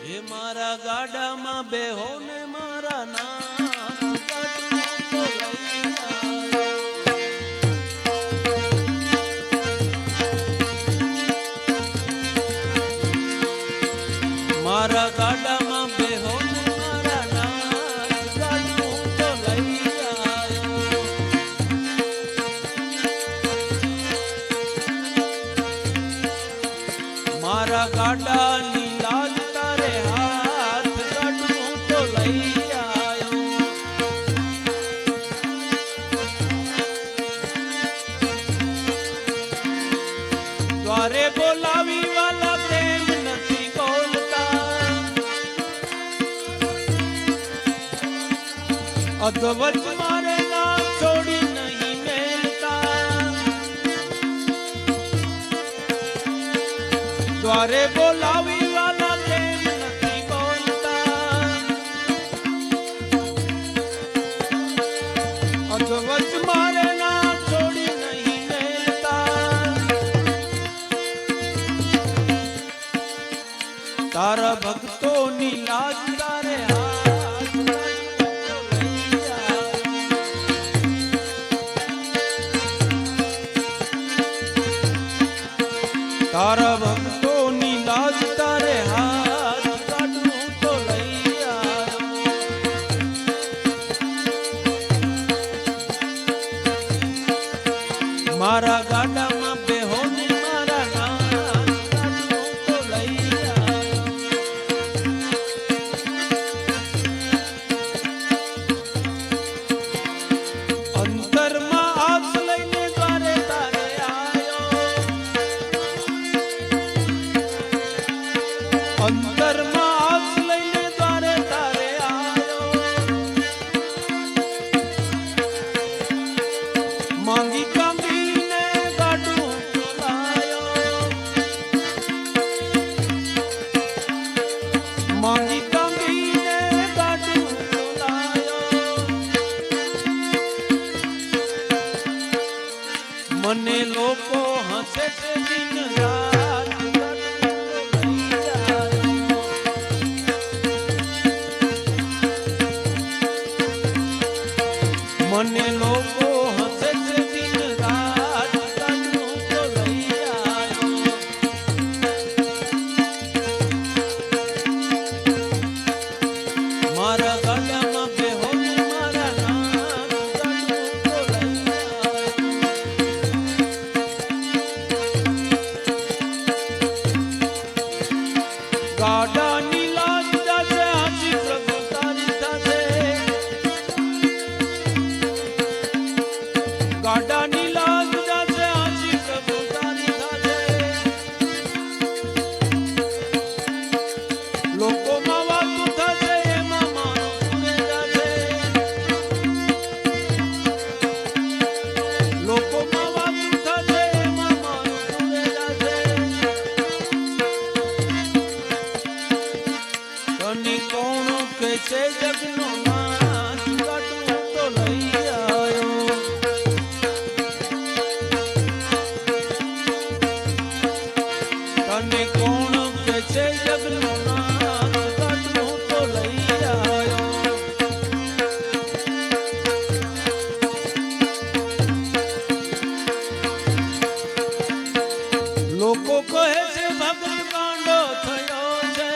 એ મારા ગાડામાં બેહો ને મારા નાથ મારા ગાડામાં બેહો ને મારા નાથ ગાડું તો લઈ આવ્યો મારા ગાડાની લાજ તારે હાથ ગાડું તો લઈ આવ્યો દ્વારે બોલાવી વાલા પ્રેમ નથી બોલતા અધવચ મારે ના છોડી નહીં મેલતા દ્વારે બોલાવી વાલા પ્રેમ નથી બોલતા અધવચ મારે ના છોડી નહીં મેલતા તારા ભક્તોની લાજ તારે તારા ભક્તોની લાજ તારે હાથ કાઢું તો લઈ આવ્યો મારા ગાડામાં બેહો ને મારા નાથ કાઢું તો લઈ આવ્યો અંતરમાં આસ લઈને દ્વારે તારે અંતરમાં આસ લઈને દ્વારે તારે આવ્યો માંગી કાંગીને ગાડું ચોલાયો માંગી કાંગીને ગાડું ચોલાયો મને લોકો હસે છે દિન રાત મને લોકો હસે છે દિન રાત ગાડું તો લઈ આવ્યો મારા ગાડામાં બેહો ને મારા નાથ ગાડું તો લઈ આવ્યો ગાડાની લાજ જાશે હાજી પ્રભુ તારી સાથે ગાડાની લાજ જાશે હાજી પ્રભુ તારી સાથે લોકોમાં વાતું થશે એમાં મારું પૂરે જશે લોકોમાં વાતું થશે એમાં મારું પૂરે જશે તને કોણ કે છે જગનો નાથ ગાડું તો લઈ આવ્યો તને કોણ કે છે જગનો નાથ ગાડું તો લઈ આવ્યો લોકો કહે છે ભગત કાંડો થયો છે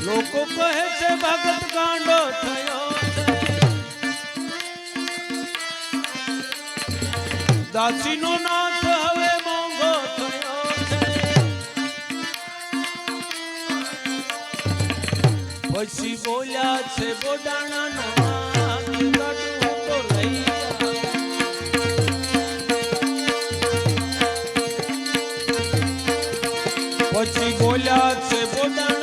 લોકો કહે છે ભગત કાંડો થયો છે દાસીનો નાથ હવે મોંઘો થયો છે પછી બોલ્યા છે બોડાણાનો નાથ ગાડું તો લઈ આવ્યો પછી બોલ્યા છે બોડાણા